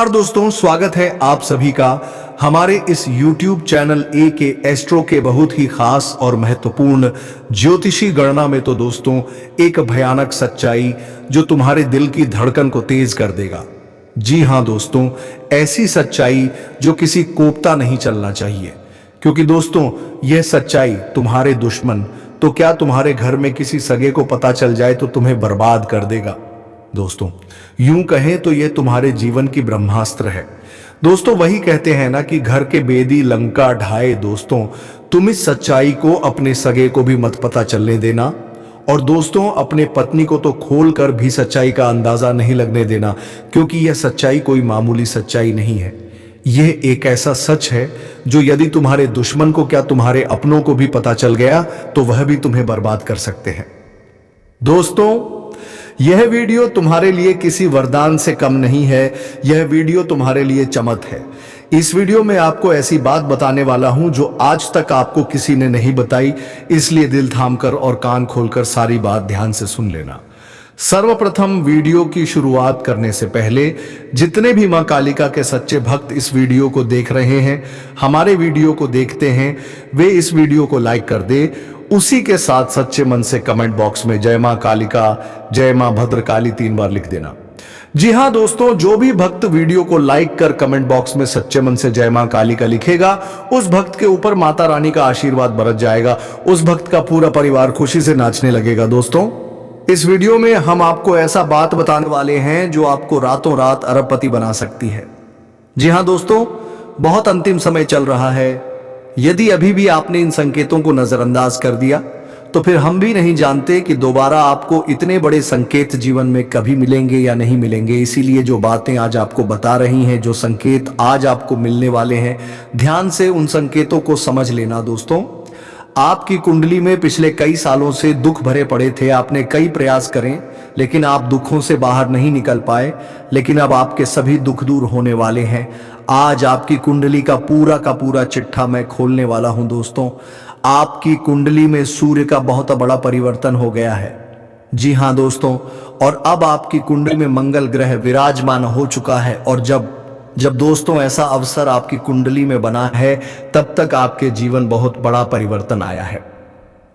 नमस्कार दोस्तों, स्वागत है आप सभी का हमारे इस YouTube चैनल ए के एस्ट्रो के बहुत ही खास और महत्वपूर्ण ज्योतिषी गणना में। तो दोस्तों, एक भयानक सच्चाई जो तुम्हारे दिल की धड़कन को तेज कर देगा। जी हां दोस्तों, ऐसी सच्चाई जो किसी कोपता नहीं चलना चाहिए, क्योंकि दोस्तों यह सच्चाई तुम्हारे दुश्मन तो क्या तुम्हारे घर में किसी सगे को पता चल जाए तो तुम्हें बर्बाद कर देगा। दोस्तों यूं कहें तो यह तुम्हारे जीवन की ब्रह्मास्त्र है। दोस्तों वही कहते हैं ना कि घर के बेदी लंका ढाए। दोस्तों तुम इस सच्चाई को अपने सगे को भी मत पता चलने देना, और दोस्तों अपने पत्नी को तो खोल कर भी सच्चाई का अंदाजा नहीं लगने देना, क्योंकि यह सच्चाई कोई मामूली सच्चाई नहीं है। यह एक ऐसा सच है जो यदि तुम्हारे दुश्मन को क्या तुम्हारे अपनों को भी पता चल गया तो वह भी तुम्हें बर्बाद कर सकते हैं। दोस्तों यह वीडियो तुम्हारे लिए किसी वरदान से कम नहीं है, यह वीडियो तुम्हारे लिए चमक है। इस वीडियो में आपको ऐसी बात बताने वाला हूं जो आज तक आपको किसी ने नहीं बताई, इसलिए दिल थामकर और कान खोलकर सारी बात ध्यान से सुन लेना। सर्वप्रथम वीडियो की शुरुआत करने से पहले जितने भी मां कालिका के सच्चे भक्त इस वीडियो को देख रहे हैं, हमारे वीडियो को देखते हैं, वे इस वीडियो को लाइक कर दे। उसी के साथ सच्चे मन से कमेंट बॉक्स में जय मां कालिका, जय मां भद्रकाली 3 बार लिख देना। जी हां दोस्तों, जो भी भक्त वीडियो को लाइक कर कमेंट बॉक्स में सच्चे मन से जय मां कालिका लिखेगा, उस भक्त के ऊपर माता रानी का आशीर्वाद बरस जाएगा। उस भक्त का पूरा परिवार खुशी से नाचने लगेगा। दोस्तों इस वीडियो में हम आपको ऐसा बात बताने वाले हैं जो आपको रातों रात अरबपति बना सकती है। जी हां दोस्तों, बहुत अंतिम समय चल रहा है। यदि अभी भी आपने इन संकेतों को नजरअंदाज कर दिया तो फिर हम भी नहीं जानते कि दोबारा आपको इतने बड़े संकेत जीवन में कभी मिलेंगे या नहीं मिलेंगे। इसीलिए जो बातें आज आपको बता रही हैं, जो संकेत आज आपको मिलने वाले हैं, ध्यान से उन संकेतों को समझ लेना। दोस्तों आपकी कुंडली में पिछले कई सालों से दुख भरे पड़े थे। आपने कई प्रयास करें लेकिन आप दुखों से बाहर नहीं निकल पाए, लेकिन अब आपके सभी दुख दूर होने वाले हैं। आज आपकी कुंडली का पूरा चिट्ठा मैं खोलने वाला हूं। दोस्तों आपकी कुंडली में सूर्य का बहुत बड़ा परिवर्तन हो गया है। जी हां दोस्तों, और अब आपकी कुंडली में मंगल ग्रह विराजमान हो चुका है। और जब दोस्तों ऐसा अवसर आपकी कुंडली में बना है, तब तक आपके जीवन बहुत बड़ा परिवर्तन आया है।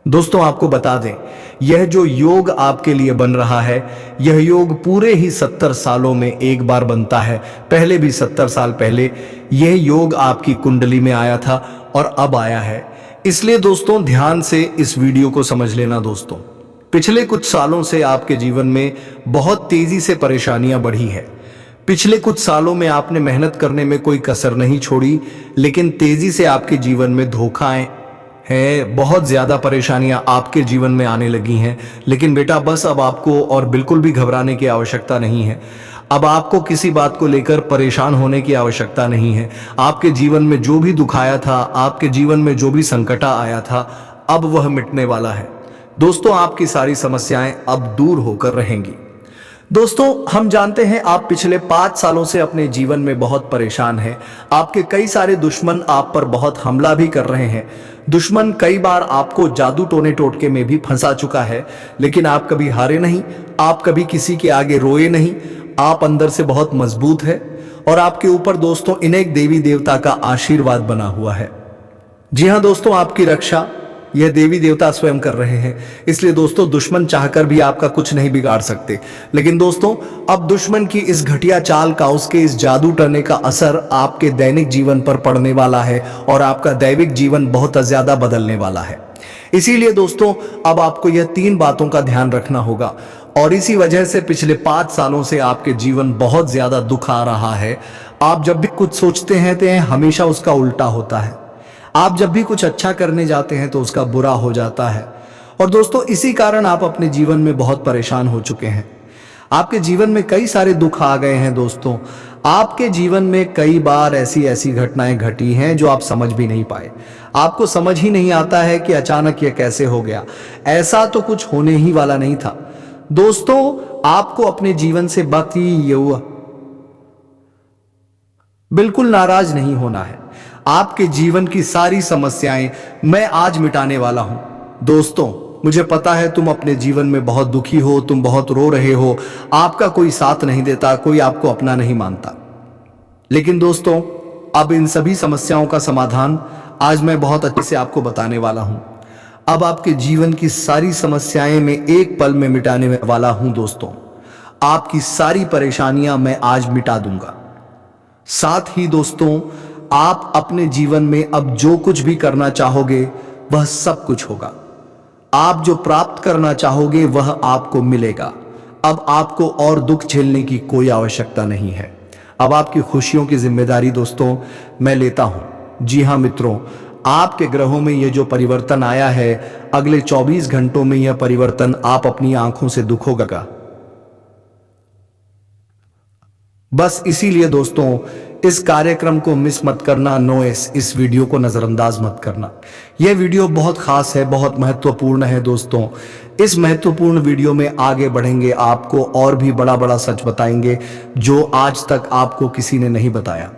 दोस्तों आपको बता दें, यह जो योग आपके लिए बन रहा है, यह योग पूरे ही 70 सालों में एक बार बनता है। पहले भी 70 साल पहले यह योग आपकी कुंडली में आया था और अब आया है। इसलिए दोस्तों ध्यान से इस वीडियो को समझ लेना। दोस्तों पिछले कुछ सालों से आपके जीवन में बहुत तेजी से परेशानियां बढ़ी है। पिछले कुछ सालों में आपने मेहनत करने में कोई कसर नहीं छोड़ी, लेकिन तेजी से आपके जीवन में धोखाएं हैं, बहुत ज्यादा परेशानियां आपके जीवन में आने लगी हैं। लेकिन बेटा बस अब आपको और बिल्कुल भी घबराने की आवश्यकता नहीं है। अब आपको किसी बात को लेकर परेशान होने की आवश्यकता नहीं है। आपके जीवन में जो भी दुख आया था, आपके जीवन में जो भी संकट आया था, अब वह मिटने वाला है। दोस्तों आपकी सारी समस्याएं अब दूर होकर रहेंगी। दोस्तों हम जानते हैं आप पिछले 5 सालों से अपने जीवन में बहुत परेशान हैं। आपके कई सारे दुश्मन आप पर बहुत हमला भी कर रहे हैं। दुश्मन कई बार आपको जादू टोने टोटके में भी फंसा चुका है, लेकिन आप कभी हारे नहीं, आप कभी किसी के आगे रोए नहीं। आप अंदर से बहुत मजबूत है और आपके ऊपर दोस्तों अनेक देवी देवता का आशीर्वाद बना हुआ है। जी हाँ दोस्तों, आपकी रक्षा यह देवी देवता स्वयं कर रहे हैं। इसलिए दोस्तों दुश्मन चाहकर भी आपका कुछ नहीं बिगाड़ सकते। लेकिन दोस्तों अब दुश्मन की इस घटिया चाल का, उसके इस जादू टोने का असर आपके दैनिक जीवन पर पड़ने वाला है और आपका दैविक जीवन बहुत ज्यादा बदलने वाला है। इसीलिए दोस्तों अब आपको यह 3 बातों का ध्यान रखना होगा, और इसी वजह से पिछले 5 सालों से आपके जीवन बहुत ज्यादा दुख आ रहा है। आप जब भी कुछ सोचते हैं तो हमेशा उसका उल्टा होता है। आप जब भी कुछ अच्छा करने जाते हैं तो उसका बुरा हो जाता है। और दोस्तों इसी कारण आप अपने जीवन में बहुत परेशान हो चुके हैं। आपके जीवन में कई सारे दुख आ गए हैं। दोस्तों आपके जीवन में कई बार ऐसी घटनाएं घटी हैं जो आप समझ भी नहीं पाए। आपको समझ ही नहीं आता है कि अचानक यह कैसे हो गया। ऐसा तो कुछ होने ही वाला नहीं था। दोस्तों आपको अपने जीवन से बिल्कुल नाराज नहीं होना है। आपके जीवन की सारी समस्याएं मैं आज मिटाने वाला हूं। दोस्तों मुझे पता है तुम अपने जीवन में बहुत दुखी हो, तुम बहुत रो रहे हो, आपका कोई साथ नहीं देता, कोई आपको अपना नहीं मानता। लेकिन दोस्तों, अब इन सभी समस्याओं का समाधान आज मैं बहुत अच्छे से आपको बताने वाला हूं। अब आपके जीवन की सारी समस्याएं मैं एक पल में मिटाने वाला हूं दोस्तों। आपकी सारी परेशानियां मैं आज मिटा दूंगा। साथ ही दोस्तों, आप अपने जीवन में अब जो कुछ भी करना चाहोगे वह सब कुछ होगा। आप जो प्राप्त करना चाहोगे वह आपको मिलेगा। अब आपको और दुख झेलने की कोई आवश्यकता नहीं है। अब आपकी खुशियों की जिम्मेदारी दोस्तों मैं लेता हूं। जी हां मित्रों, आपके ग्रहों में यह जो परिवर्तन आया है, अगले 24 घंटों में यह परिवर्तन आप अपनी आंखों से देखोगे। बस इसीलिए दोस्तों, इस कार्यक्रम को मिस मत करना। इस वीडियो को नजरअंदाज मत करना। यह वीडियो बहुत खास है, बहुत महत्वपूर्ण है दोस्तों। इस महत्वपूर्ण वीडियो में आगे बढ़ेंगे, आपको और भी बड़ा बड़ा सच बताएंगे जो आज तक आपको किसी ने नहीं बताया।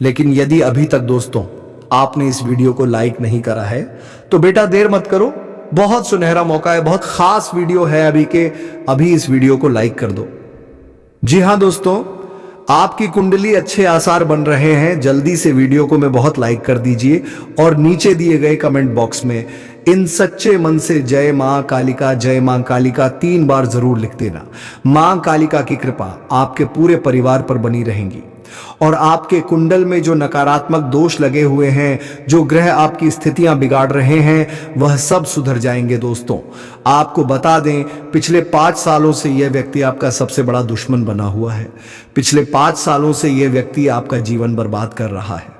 लेकिन यदि अभी तक दोस्तों आपने इस वीडियो को लाइक नहीं करा है तो बेटा देर मत करो। बहुत सुनहरा मौका है, बहुत खास वीडियो है अभी इस वीडियो को लाइक कर दो। जी हां दोस्तों, आपकी कुंडली अच्छे आसार बन रहे हैं। जल्दी से वीडियो को मैं बहुत लाइक कर दीजिए और नीचे दिए गए कमेंट बॉक्स में इन सच्चे मन से जय मां कालिका 3 बार जरूर लिख देना। मां कालिका की कृपा आपके पूरे परिवार पर बनी रहेंगी और आपके कुंडल में जो नकारात्मक दोष लगे हुए हैं, जो ग्रह आपकी स्थितियां बिगाड़ रहे हैं, वह सब सुधर जाएंगे दोस्तों। आपको बता दें, पिछले 5 सालों से यह व्यक्ति आपका सबसे बड़ा दुश्मन बना हुआ है। पिछले 5 सालों से यह व्यक्ति आपका जीवन बर्बाद कर रहा है।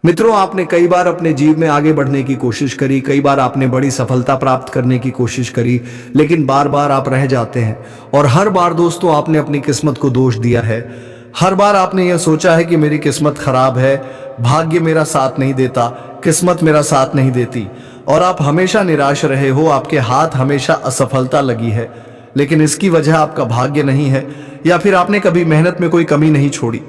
मित्रों, आपने कई बार अपने जीवन में आगे बढ़ने की कोशिश करी, कई बार आपने बड़ी सफलता प्राप्त करने की कोशिश करी, लेकिन बार बार आप रह जाते हैं। और हर बार दोस्तों आपने अपनी किस्मत को दोष दिया है। हर बार आपने यह सोचा है कि मेरी किस्मत खराब है, भाग्य मेरा साथ नहीं देता, किस्मत मेरा साथ नहीं देती, और आप हमेशा निराश रहे हो। आपके हाथ हमेशा असफलता लगी है, लेकिन इसकी वजह आपका भाग्य नहीं है, या फिर आपने कभी मेहनत में कोई कमी नहीं छोड़ी।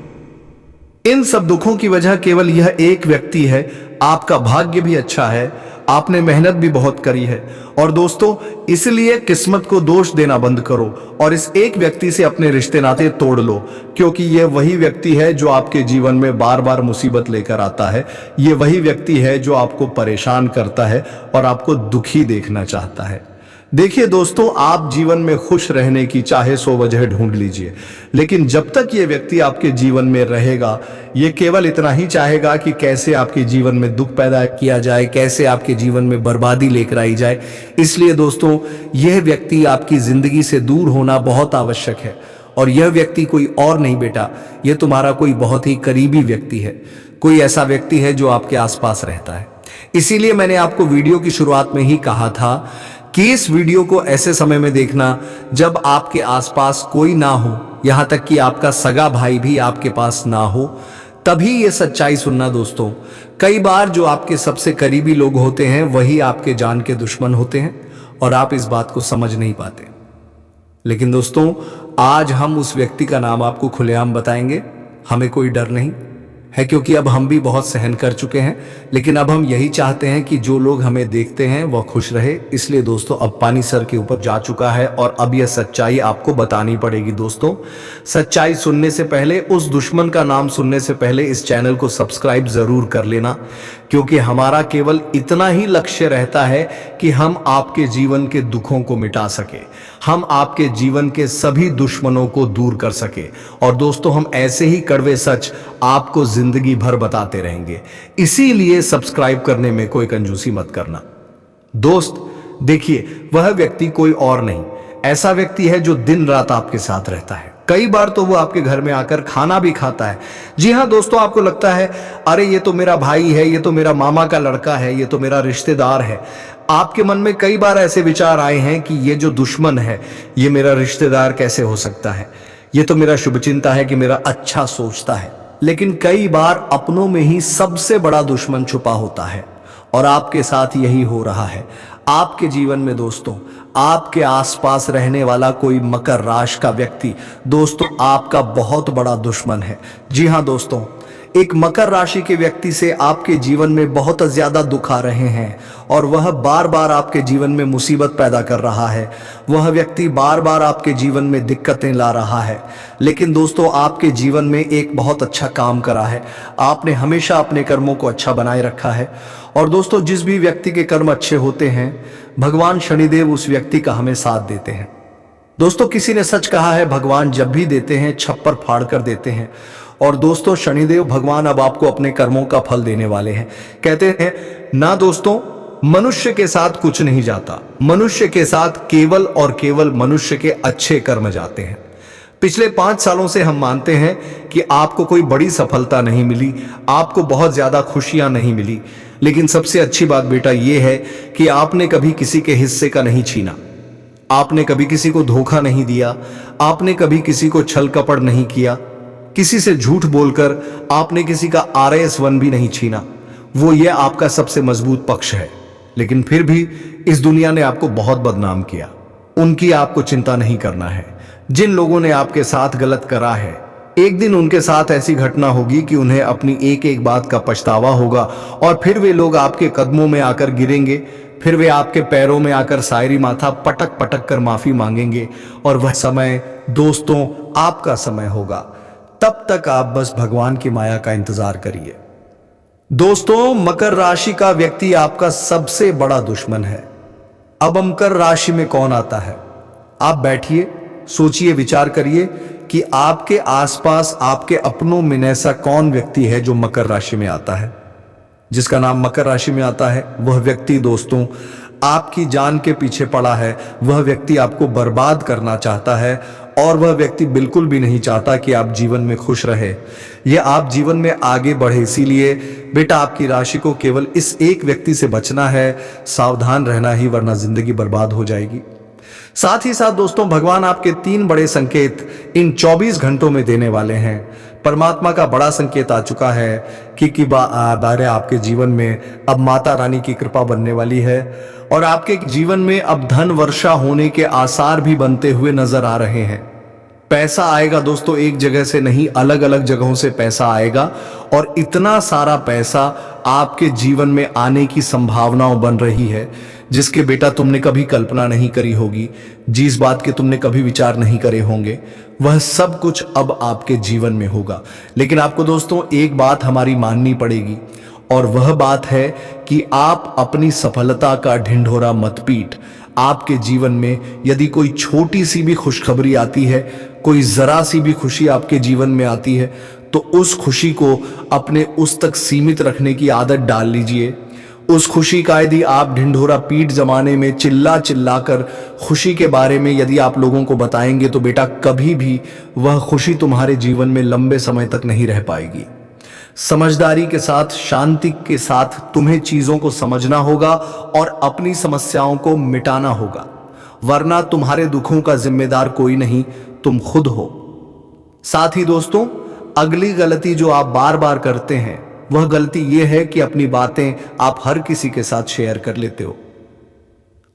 इन सब दुखों की वजह केवल यह एक व्यक्ति है। आपका भाग्य भी अच्छा है, आपने मेहनत भी बहुत करी है। और दोस्तों, इसलिए किस्मत को दोष देना बंद करो और इस एक व्यक्ति से अपने रिश्ते नाते तोड़ लो, क्योंकि यह वही व्यक्ति है जो आपके जीवन में बार बार मुसीबत लेकर आता है। यह वही व्यक्ति है जो आपको परेशान करता है और आपको दुखी देखना चाहता है। देखिए दोस्तों, आप जीवन में खुश रहने की चाहे 100 वजह ढूंढ लीजिए, लेकिन जब तक ये व्यक्ति आपके जीवन में रहेगा, ये केवल इतना ही चाहेगा कि कैसे आपके जीवन में दुख पैदा किया जाए, कैसे आपके जीवन में बर्बादी लेकर आई जाए। इसलिए दोस्तों, यह व्यक्ति आपकी जिंदगी से दूर होना बहुत आवश्यक है। और यह व्यक्ति कोई और नहीं बेटा, यह तुम्हारा कोई बहुत ही करीबी व्यक्ति है, कोई ऐसा व्यक्ति है जो आपके आसपास रहता है। इसीलिए मैंने आपको वीडियो की शुरुआत में ही कहा था कि इस वीडियो को ऐसे समय में देखना जब आपके आसपास कोई ना हो, यहां तक कि आपका सगा भाई भी आपके पास ना हो, तभी ये सच्चाई सुनना दोस्तों। कई बार जो आपके सबसे करीबी लोग होते हैं वही आपके जान के दुश्मन होते हैं और आप इस बात को समझ नहीं पाते। लेकिन दोस्तों, आज हम उस व्यक्ति का नाम आपको खुलेआम बताएंगे। हमें कोई डर नहीं है, क्योंकि अब हम भी बहुत सहन कर चुके हैं, लेकिन अब हम यही चाहते हैं कि जो लोग हमें देखते हैं वह खुश रहे। इसलिए दोस्तों, अब पानी सर के ऊपर जा चुका है और अब यह सच्चाई आपको बतानी पड़ेगी दोस्तों। सच्चाई सुनने से पहले, उस दुश्मन का नाम सुनने से पहले इस चैनल को सब्सक्राइब जरूर कर लेना, क्योंकि हमारा केवल इतना ही लक्ष्य रहता है कि हम आपके जीवन के दुखों को मिटा सके, हम आपके जीवन के सभी दुश्मनों को दूर कर सके। और दोस्तों, हम ऐसे ही कड़वे सच आपको जिंदगी भर बताते रहेंगे। इसीलिए सब्सक्राइब करने में कोई कंजूसी मत करना। दोस्त देखिए, वह व्यक्ति कोई और नहीं, ऐसा व्यक्ति है जो दिन रात आपके साथ रहता है। कई बार तो वो आपके घर में आकर खाना भी खाता है। जी हाँ दोस्तों, आपको लगता है अरे ये तो मेरा भाई है, ये तो मेरा मामा का लड़का है, ये तो मेरा रिश्तेदार है। आपके मन में कई बार ऐसे विचार आए हैं कि ये जो दुश्मन है ये मेरा रिश्तेदार कैसे हो सकता है, ये तो मेरा शुभचिंता है कि मेरा अच्छा सोचता है। लेकिन कई बार अपनों में ही सबसे बड़ा दुश्मन छुपा होता है और आपके साथ यही हो रहा है। आपके जीवन में दोस्तों, आपके आसपास रहने वाला कोई मकर राशि का व्यक्ति दोस्तों आपका बहुत बड़ा दुश्मन है। जी हाँ दोस्तों, एक मकर राशि के व्यक्ति से आपके जीवन में बहुत ज्यादा दुख आ रहे हैं और वह बार बार आपके जीवन में मुसीबत पैदा कर रहा है। वह व्यक्ति बार बार आपके जीवन में दिक्कतें ला रहा है। लेकिन दोस्तों, आपके जीवन में एक बहुत अच्छा काम करा है। आपने हमेशा अपने कर्मों को अच्छा बनाए रखा है। और दोस्तों, जिस भी व्यक्ति के कर्म अच्छे होते हैं, भगवान शनिदेव उस व्यक्ति का हमें साथ देते हैं। दोस्तों, किसी ने सच कहा है, भगवान जब भी देते हैं छप्पर फाड़ कर देते हैं। और दोस्तों, शनिदेव भगवान अब आपको अपने कर्मों का फल देने वाले हैं। कहते हैं ना दोस्तों, मनुष्य के साथ कुछ नहीं जाता, मनुष्य के साथ केवल और केवल मनुष्य के अच्छे कर्म जाते हैं। पिछले 5 सालों से हम मानते हैं कि आपको कोई बड़ी सफलता नहीं मिली, आपको बहुत ज्यादा खुशियां नहीं मिली, लेकिन सबसे अच्छी बात बेटा यह है कि आपने कभी किसी के हिस्से का नहीं छीना, आपने कभी किसी को धोखा नहीं दिया, आपने कभी किसी को छल कपट नहीं किया, किसी से झूठ बोलकर आपने किसी का RS1 भी नहीं छीना। वो ये आपका सबसे मजबूत पक्ष है। लेकिन फिर भी इस दुनिया ने आपको बहुत बदनाम किया। उनकी आपको चिंता नहीं करना है। जिन लोगों ने आपके साथ गलत करा है, एक दिन उनके साथ ऐसी घटना होगी कि उन्हें अपनी एक एक बात का पछतावा होगा और फिर वे लोग आपके कदमों में आकर गिरेंगे, फिर वे आपके पैरों में आकर सायरी माथा पटक पटक कर माफी मांगेंगे। और वह समय दोस्तों आपका समय होगा। तब तक आप बस भगवान की माया का इंतजार करिए। दोस्तों, मकर राशि का व्यक्ति आपका सबसे बड़ा दुश्मन है। अब मकर राशि में कौन आता है? आप बैठिए, सोचिए, विचार करिए कि आपके आसपास आपके अपनों में ऐसा कौन व्यक्ति है जो मकर राशि में आता है। जिसका नाम मकर राशि में आता है, वह व्यक्ति दोस्तों आपकी जान के पीछे पड़ा है। वह व्यक्ति आपको बर्बाद करना चाहता है और वह व्यक्ति बिल्कुल भी नहीं चाहता कि आप जीवन में खुश रहे, यह आप जीवन में आगे बढ़े। इसीलिए बेटा, आपकी राशि को केवल इस एक व्यक्ति से बचना है, सावधान रहना ही, वरना जिंदगी बर्बाद हो जाएगी। साथ ही साथ दोस्तों, भगवान आपके 3 बड़े संकेत इन 24 घंटों में देने वाले हैं। परमात्मा का बड़ा संकेत आ चुका है कि बारे आपके जीवन में अब माता रानी की कृपा बनने वाली है और आपके जीवन में अब धन वर्षा होने के आसार भी बनते हुए नजर आ रहे हैं। पैसा आएगा दोस्तों, एक जगह से नहीं, अलग अलग जगहों से पैसा आएगा और इतना सारा पैसा आपके जीवन में आने की संभावनाओं बन रही है जिसके बेटा तुमने कभी कल्पना नहीं करी होगी, जिस बात के तुमने कभी विचार नहीं करे होंगे, वह सब कुछ अब आपके जीवन में होगा। लेकिन आपको दोस्तों एक बात हमारी माननी पड़ेगी और वह बात है कि आप अपनी सफलता का ढिंढोरा मत पीट। आपके जीवन में यदि कोई छोटी सी भी खुशखबरी आती है, कोई जरा सी भी खुशी आपके जीवन में आती है, तो उस खुशी को अपने उस तक सीमित रखने की आदत डाल लीजिए। उस खुशी का यदि आप ढिंढोरा पीट जमाने में चिल्ला चिल्ला कर खुशी के बारे में यदि आप लोगों को बताएंगे, तो बेटा कभी भी वह खुशी तुम्हारे जीवन में लंबे समय तक नहीं रह पाएगी। समझदारी के साथ, शांति के साथ तुम्हें चीजों को समझना होगा और अपनी समस्याओं को मिटाना होगा, वरना तुम्हारे दुखों का जिम्मेदार कोई नहीं, तुम खुद हो। साथ ही दोस्तों, अगली गलती जो आप बार बार करते हैं, वह गलती यह है कि अपनी बातें आप हर किसी के साथ शेयर कर लेते हो।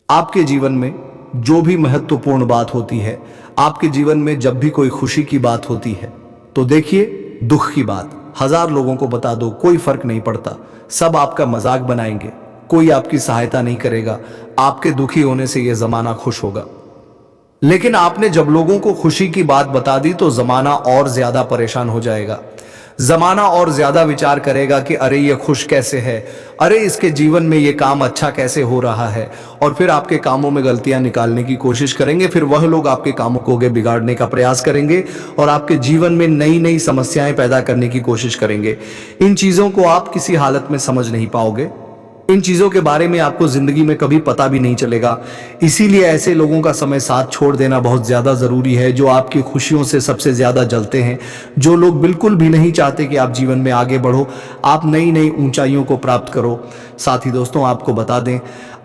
आपके जीवन में जो भी महत्वपूर्ण बात होती है, आपके जीवन में जब भी कोई खुशी की बात होती है, तो देखिए, दुख की बात 1000 लोगों को बता दो, कोई फर्क नहीं पड़ता, सब आपका मजाक बनाएंगे, कोई आपकी सहायता नहीं करेगा। आपके दुखी होने से यह जमाना खुश होगा। लेकिन आपने जब लोगों को खुशी की बात बता दी तो जमाना और ज्यादा परेशान हो जाएगा। जमाना और ज्यादा विचार करेगा कि अरे ये खुश कैसे है, अरे इसके जीवन में ये काम अच्छा कैसे हो रहा है, और फिर आपके कामों में गलतियां निकालने की कोशिश करेंगे। फिर वह लोग आपके कामों को बिगाड़ने का प्रयास करेंगे और आपके जीवन में नई नई समस्याएं पैदा करने की कोशिश करेंगे। इन चीजों को आप किसी हालत में समझ नहीं पाओगे। इन चीजों के बारे में आपको जिंदगी में कभी पता भी नहीं चलेगा। इसीलिए ऐसे लोगों का समय साथ छोड़ देना बहुत ज्यादा जरूरी है, जो आपकी खुशियों से सबसे ज्यादा जलते हैं, जो लोग बिल्कुल भी नहीं चाहते कि आप जीवन में आगे बढ़ो, आप नई नई ऊंचाइयों को प्राप्त करो। साथ ही दोस्तों, आपको बता दें,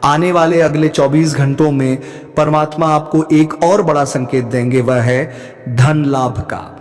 आने वाले अगले 24 घंटों में परमात्मा आपको एक और बड़ा संकेत देंगे, वह है धन लाभ का।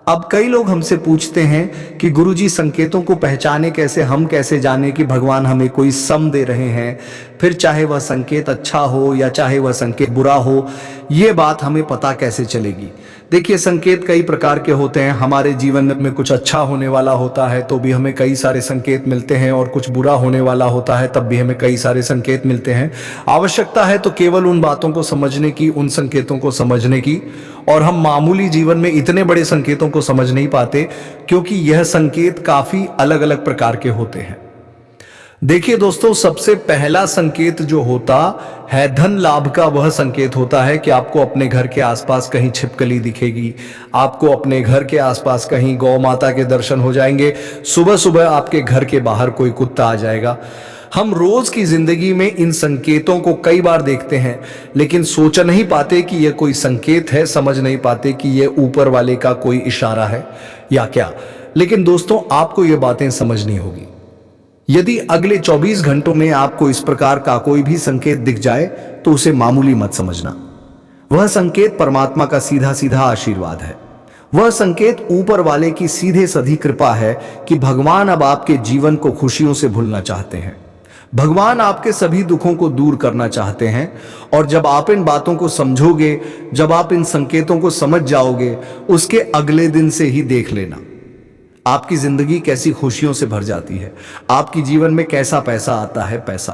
अब कई लोग हमसे पूछते हैं कि गुरुजी, संकेतों को पहचाने कैसे, हम कैसे जाने कि भगवान हमें कोई सम दे रहे हैं, फिर चाहे वह संकेत अच्छा हो या चाहे वह संकेत बुरा हो, ये बात हमें पता कैसे चलेगी। देखिए, संकेत कई प्रकार के होते हैं। हमारे जीवन में कुछ अच्छा होने वाला होता है तो भी हमें कई सारे संकेत मिलते हैं, और कुछ बुरा होने वाला होता है तब भी हमें कई सारे संकेत मिलते हैं। आवश्यकता है तो केवल उन बातों को समझने की, उन संकेतों को समझने की। और हम मामूली जीवन में इतने बड़े संकेतों को समझ नहीं पाते, क्योंकि यह संकेत काफी अलग अलग प्रकार के होते हैं। देखिए दोस्तों, सबसे पहला संकेत जो होता है धन लाभ का, वह संकेत होता है कि आपको अपने घर के आसपास कहीं छिपकली दिखेगी, आपको अपने घर के आसपास कहीं गौ माता के दर्शन हो जाएंगे, सुबह सुबह आपके घर के बाहर कोई कुत्ता आ जाएगा। हम रोज की जिंदगी में इन संकेतों को कई बार देखते हैं, लेकिन सोच नहीं पाते कि यह कोई संकेत है, समझ नहीं पाते कि यह ऊपर वाले का कोई इशारा है या क्या। लेकिन दोस्तों, आपको ये बातें समझनी होगी। यदि अगले 24 घंटों में आपको इस प्रकार का कोई भी संकेत दिख जाए तो उसे मामूली मत समझना। वह संकेत परमात्मा का सीधा सीधा आशीर्वाद है। वह संकेत ऊपर वाले की सीधे साधी कृपा है कि भगवान अब आपके जीवन को खुशियों से भूलना चाहते हैं। भगवान आपके सभी दुखों को दूर करना चाहते हैं। और जब आप इन बातों को समझोगे, जब आप इन संकेतों को समझ जाओगे, उसके अगले दिन से ही देख लेना आपकी जिंदगी कैसी खुशियों से भर जाती है, आपकी जीवन में कैसा पैसा आता है। पैसा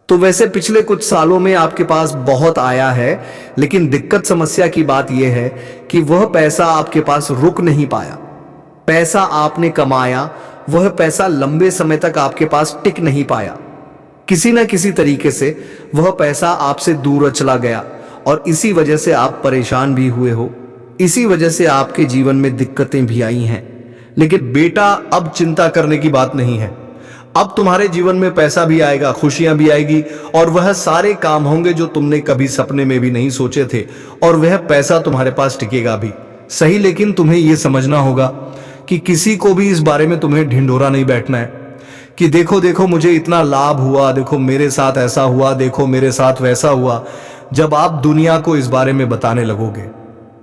तो वैसे पिछले कुछ सालों में आपके पास बहुत आया है, लेकिन दिक्कत समस्या की बात यह है कि वह पैसा आपके पास रुक नहीं पाया। पैसा आपने कमाया, वह पैसा लंबे समय तक आपके पास टिक नहीं पाया। किसी न किसी तरीके से वह पैसा आपसे दूर चला गया, और इसी वजह से आप परेशान भी हुए हो। इसी वजह से आपके जीवन में दिक्कतें भी आई हैं। लेकिन बेटा, अब चिंता करने की बात नहीं है। अब तुम्हारे जीवन में पैसा भी आएगा, खुशियां भी आएगी, और वह सारे काम होंगे जो तुमने कभी सपने में भी नहीं सोचे थे, और वह पैसा तुम्हारे पास टिकेगा भी सही। लेकिन तुम्हें यह समझना होगा कि किसी को भी इस बारे में तुम्हें ढिंढोरा नहीं बैठना है कि देखो देखो मुझे इतना लाभ हुआ, देखो मेरे साथ ऐसा हुआ, देखो मेरे साथ वैसा हुआ। जब आप दुनिया को इस बारे में बताने लगोगे,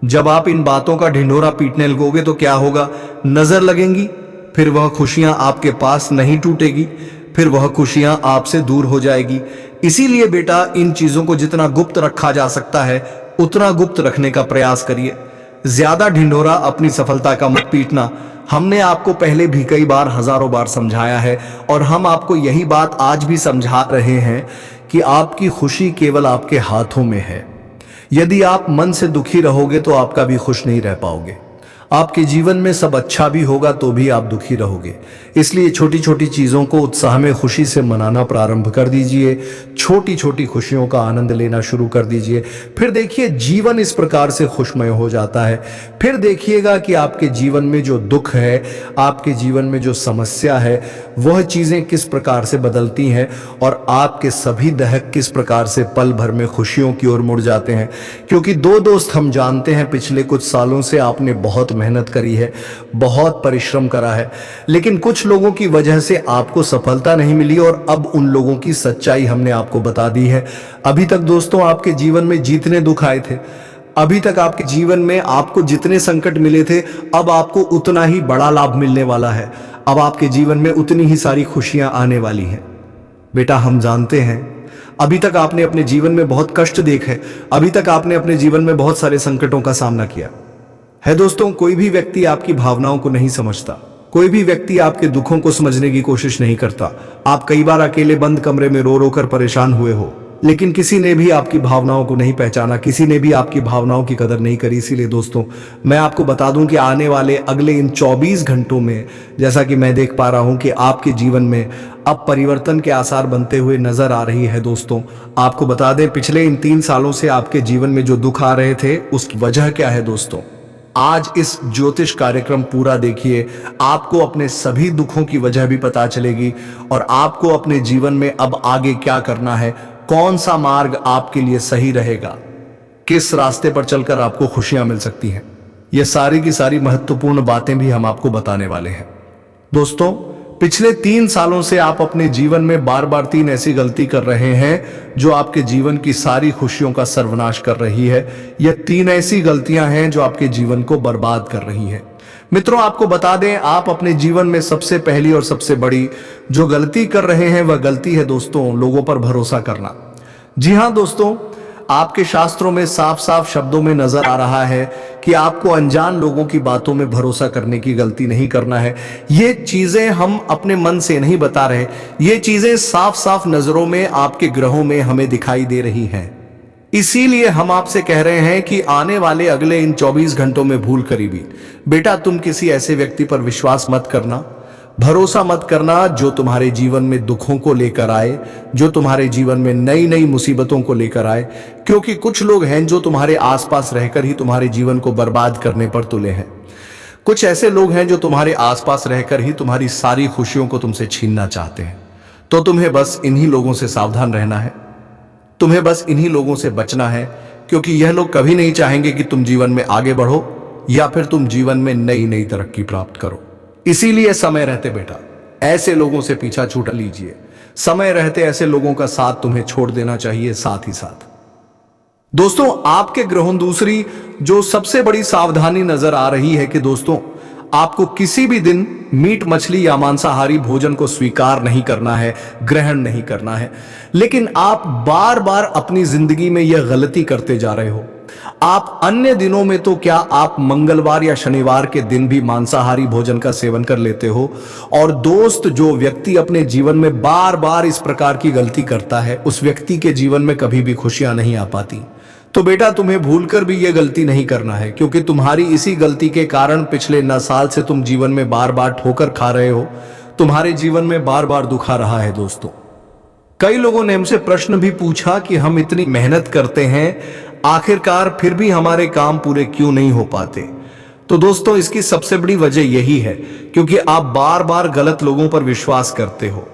जब आप इन बातों का ढिंढोरा पीटने लगोगे, तो क्या होगा? नजर लगेंगी, फिर वह खुशियां आपके पास नहीं टूटेगी, फिर वह खुशियां आपसे दूर हो जाएगी। इसीलिए बेटा, इन चीजों को जितना गुप्त रखा जा सकता है उतना गुप्त रखने का प्रयास करिए। ज्यादा ढिंढोरा अपनी सफलता का मत पीटना। हमने आपको पहले भी कई बार, हजारों बार समझाया है, और हम आपको यही बात आज भी समझा रहे हैं कि आपकी खुशी केवल आपके हाथों में है। यदि आप मन से दुखी रहोगे तो आप कभी खुश नहीं रह पाओगे। आपके जीवन में सब अच्छा भी होगा तो भी आप दुखी रहोगे। इसलिए छोटी छोटी चीजों को उत्साह में खुशी से मनाना प्रारंभ कर दीजिए। छोटी छोटी खुशियों का आनंद लेना शुरू कर दीजिए। फिर देखिए, जीवन इस प्रकार से खुशमय हो जाता है। फिर देखिएगा कि आपके जीवन में जो दुख है, आपके जीवन में जो समस्या है, वह चीजें किस प्रकार से बदलती हैं, और आपके सभी दहक किस प्रकार से पल भर में खुशियों की ओर मुड़ जाते हैं। क्योंकि दो दोस्त हम जानते हैं, पिछले कुछ सालों से आपने बहुत मेहनत करी है, बहुत परिश्रम करा है, लेकिन कुछ लोगों की वजह से आपको सफलता नहीं मिली, और अब उन लोगों की सच्चाई हमने आपको बता दी है। अभी तक दोस्तों आपके जीवन में जितने दुख आए थे, अभी तक आपके जीवन में आपको जितने संकट मिले थे, अब आपको उतना ही बड़ा लाभ मिलने वाला है। अब आपके जीवन में उतनी ही सारी खुशियां आने वाली हैं। बेटा, हम जानते हैं अभी तक आपने अपने जीवन में बहुत कष्ट देखे, अभी तक आपने अपने जीवन में बहुत सारे संकटों का सामना किया है। दोस्तों, कोई भी व्यक्ति आपकी भावनाओं को नहीं समझता, कोई भी व्यक्ति आपके दुखों को समझने की कोशिश नहीं करता। आप कई बार अकेले बंद कमरे में रो रो कर परेशान हुए हो, लेकिन किसी ने भी आपकी भावनाओं को नहीं पहचाना, किसी ने भी आपकी भावनाओं की कदर नहीं करी। इसीलिए दोस्तों, मैं आपको बता दूं कि आने वाले अगले इन 24 घंटों में, जैसा कि मैं देख पा रहा हूं कि आपके जीवन में अब परिवर्तन के आसार बनते हुए नजर आ रही है। दोस्तों, आपको बता दें, पिछले इन 3 सालों से आपके जीवन में जो दुख आ रहे थे, उसकी वजह क्या है दोस्तों? आज इस ज्योतिष कार्यक्रम पूरा देखिए, आपको अपने सभी दुखों की वजह भी पता चलेगी, और आपको अपने जीवन में अब आगे क्या करना है, कौन सा मार्ग आपके लिए सही रहेगा, किस रास्ते पर चलकर आपको खुशियां मिल सकती हैं। ये सारी की सारी महत्वपूर्ण बातें भी हम आपको बताने वाले हैं। दोस्तों, पिछले 3 सालों से आप अपने जीवन में बार बार 3 ऐसी गलती कर रहे हैं जो आपके जीवन की सारी खुशियों का सर्वनाश कर रही है। यह 3 ऐसी गलतियां हैं जो आपके जीवन को बर्बाद कर रही हैं। मित्रों, आपको बता दें, आप अपने जीवन में सबसे पहली और सबसे बड़ी जो गलती कर रहे हैं, वह गलती है दोस्तों, लोगों पर भरोसा करना। जी हां दोस्तों, आपके शास्त्रों में साफ साफ शब्दों में नजर आ रहा है कि आपको अनजान लोगों की बातों में भरोसा करने की गलती नहीं करना है। ये चीजें हम अपने मन से नहीं बता रहे, ये चीजें साफ साफ नजरों में आपके ग्रहों में हमें दिखाई दे रही हैं। इसीलिए हम आपसे कह रहे हैं कि आने वाले अगले इन 24 घंटों में भूल करी भी बेटा तुम किसी ऐसे व्यक्ति पर विश्वास मत करना, भरोसा मत करना जो तुम्हारे जीवन में दुखों को लेकर आए, जो तुम्हारे जीवन में नई नई मुसीबतों को लेकर आए। क्योंकि कुछ लोग हैं जो तुम्हारे आसपास रहकर ही तुम्हारे जीवन को बर्बाद करने पर तुले हैं। कुछ ऐसे लोग हैं जो तुम्हारे आसपास रहकर ही तुम्हारी सारी खुशियों को तुमसे छीनना चाहते हैं। तो तुम्हें बस इन्हीं लोगों से सावधान रहना है, तुम्हें बस इन्हीं लोगों से बचना है, क्योंकि यह लोग कभी नहीं चाहेंगे कि तुम जीवन में आगे बढ़ो या फिर तुम जीवन में नई नई तरक्की प्राप्त करो। इसीलिए समय रहते बेटा ऐसे लोगों से पीछा छूटा लीजिए। समय रहते ऐसे लोगों का साथ तुम्हें छोड़ देना चाहिए। साथ ही साथ दोस्तों आपके ग्रहों दूसरी जो सबसे बड़ी सावधानी नजर आ रही है कि दोस्तों आपको किसी भी दिन मीट मछली या मांसाहारी भोजन को स्वीकार नहीं करना है, ग्रहण नहीं करना है। लेकिन आप बार बार अपनी जिंदगी में यह गलती करते जा रहे हो। आप अन्य दिनों में तो क्या आप मंगलवार या शनिवार के दिन भी मांसाहारी भोजन का सेवन कर लेते हो। और दोस्त जो व्यक्ति अपने जीवन में बार बार इस प्रकार की गलती करता है उस व्यक्ति के जीवन में कभी भी खुशियां नहीं आ पाती। तो बेटा तुम्हें भूलकर भी यह गलती नहीं करना है, क्योंकि तुम्हारी इसी गलती के कारण पिछले 9 साल से तुम जीवन में बार बार ठोकर खा रहे हो, तुम्हारे जीवन में बार बार दुख आ रहा है। दोस्तों कई लोगों ने हमसे प्रश्न भी पूछा कि हम इतनी मेहनत करते हैं आखिरकार फिर भी हमारे काम पूरे क्यों नहीं हो पाते। तो दोस्तों इसकी सबसे बड़ी वजह यही है क्योंकि आप बार बार गलत लोगों पर विश्वास करते हो,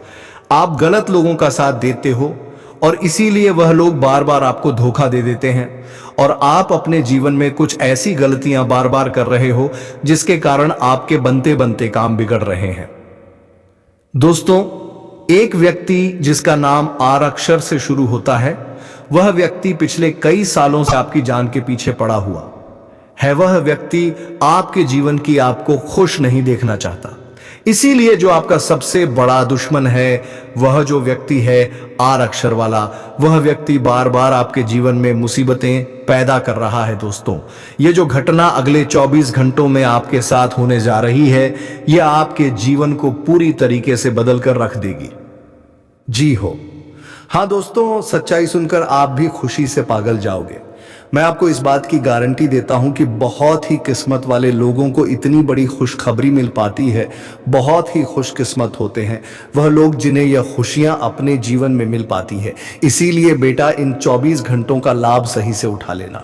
आप गलत लोगों का साथ देते हो और इसीलिए वह लोग बार बार आपको धोखा दे देते हैं और आप अपने जीवन में कुछ ऐसी गलतियां बार बार कर रहे हो जिसके कारण आपके बनते बनते काम बिगड़ रहे हैं। दोस्तों एक व्यक्ति जिसका नाम आर अक्षर से शुरू होता है, वह व्यक्ति पिछले कई सालों से आपकी जान के पीछे पड़ा हुआ है। वह व्यक्ति आपके जीवन की आपको खुश नहीं देखना चाहता। इसीलिए जो आपका सबसे बड़ा दुश्मन है वह जो व्यक्ति है आर अक्षर वाला, वह व्यक्ति बार बार आपके जीवन में मुसीबतें पैदा कर रहा है। दोस्तों ये जो घटना अगले 24 घंटों में आपके साथ होने जा रही है यह आपके जीवन को पूरी तरीके से बदल कर रख देगी। जी हो हाँ दोस्तों, सच्चाई सुनकर आप भी खुशी से पागल जाओगे। मैं आपको इस बात की गारंटी देता हूं कि बहुत ही किस्मत वाले लोगों को इतनी बड़ी खुशखबरी मिल पाती है। बहुत ही खुशकिस्मत होते हैं वह लोग जिन्हें यह खुशियां अपने जीवन में मिल पाती है। इसीलिए बेटा इन 24 घंटों का लाभ सही से उठा लेना।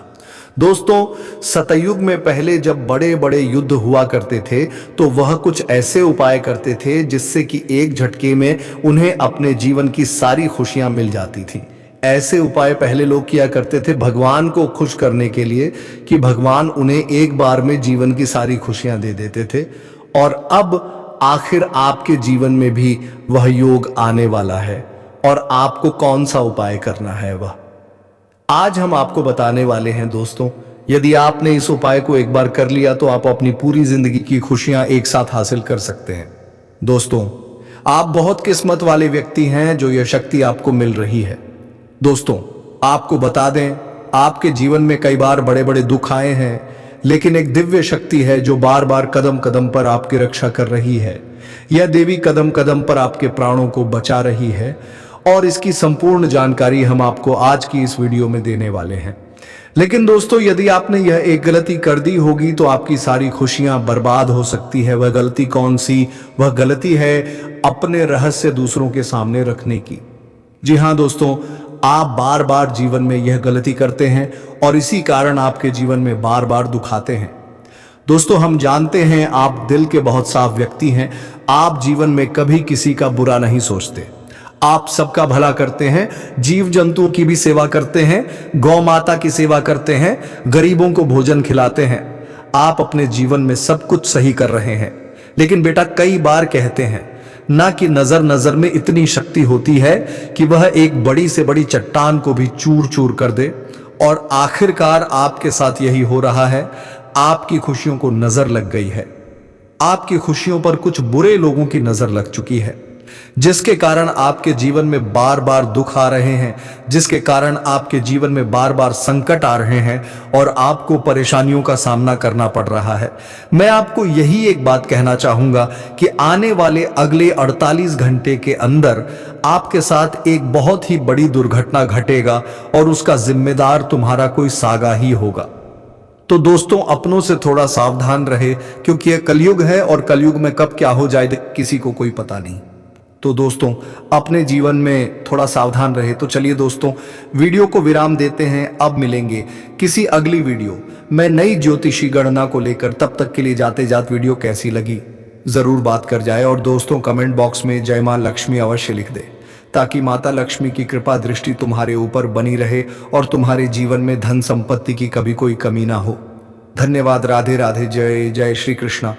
दोस्तों सतयुग में पहले जब बड़े बड़े युद्ध हुआ करते थे तो वह कुछ ऐसे उपाय करते थे जिससे कि एक झटके में उन्हें अपने जीवन की सारी खुशियां मिल जाती थी। ऐसे उपाय पहले लोग किया करते थे भगवान को खुश करने के लिए कि भगवान उन्हें एक बार में जीवन की सारी खुशियां दे देते थे। और अब आखिर आपके जीवन में भी वह योग आने वाला है और आपको कौन सा उपाय करना है वह आज हम आपको बताने वाले हैं। दोस्तों यदि आपने इस उपाय को एक बार कर लिया तो आप अपनी पूरी जिंदगी की खुशियां एक साथ हासिल कर सकते हैं। दोस्तों आप बहुत किस्मत वाले व्यक्ति हैं जो यह शक्ति आपको मिल रही है। दोस्तों आपको बता दें आपके जीवन में कई बार बड़े बड़े दुख आए हैं, लेकिन एक दिव्य शक्ति है जो बार बार कदम कदम पर आपकी रक्षा कर रही है। यह देवी कदम कदम पर आपके प्राणों को बचा रही है और इसकी संपूर्ण जानकारी हम आपको आज की इस वीडियो में देने वाले हैं। लेकिन दोस्तों यदि आपने यह एक गलती कर दी होगी तो आपकी सारी खुशियां बर्बाद हो सकती है। वह गलती कौन सी? वह गलती है अपने रहस्य दूसरों के सामने रखने की। जी हाँ दोस्तों, आप बार बार जीवन में यह गलती करते हैं और इसी कारण आपके जीवन में बार बार दुख आते हैं। दोस्तों हम जानते हैं आप दिल के बहुत साफ व्यक्ति हैं। आप जीवन में कभी किसी का बुरा नहीं सोचते, आप सबका भला करते हैं, जीव जंतुओं की भी सेवा करते हैं, गौ माता की सेवा करते हैं, गरीबों को भोजन खिलाते हैं। आप अपने जीवन में सब कुछ सही कर रहे हैं। लेकिन बेटा कई बार कहते हैं ना कि नजर में इतनी शक्ति होती है कि वह एक बड़ी से बड़ी चट्टान को भी चूर चूर कर दे। और आखिरकार आपके साथ यही हो रहा है। आपकी खुशियों को नजर लग गई है, आपकी खुशियों पर कुछ बुरे लोगों की नजर लग चुकी है। जिसके कारण आपके जीवन में बार बार दुख आ रहे हैं, जिसके कारण आपके जीवन में बार बार संकट आ रहे हैं और आपको परेशानियों का सामना करना पड़ रहा है। मैं आपको यही एक बात कहना चाहूंगा कि आने वाले अगले 48 घंटे के अंदर आपके साथ एक बहुत ही बड़ी दुर्घटना घटेगा और उसका जिम्मेदार तुम्हारा कोई सागा ही होगा। तो दोस्तों, अपनों से थोड़ा सावधान रहे, क्योंकि यह कलयुग है और कलयुग में कब क्या हो जाए किसी को कोई पता नहीं। तो दोस्तों, अपने जीवन में थोड़ा सावधान रहे। तो चलिए दोस्तों, वीडियो को विराम देते हैं। अब मिलेंगे किसी अगली वीडियो में नई ज्योतिषी गणना को लेकर। तब तक के लिए जाते जात वीडियो कैसी लगी जरूर बात कर जाए, और दोस्तों कमेंट बॉक्स में जय मां लक्ष्मी अवश्य लिख दे, ताकि माता लक्ष्मी की कृपा दृष्टि तुम्हारे ऊपर बनी रहे और तुम्हारे जीवन में धन संपत्ति की कभी कोई कमी ना हो। धन्यवाद। राधे राधे। जय जय श्री कृष्णा।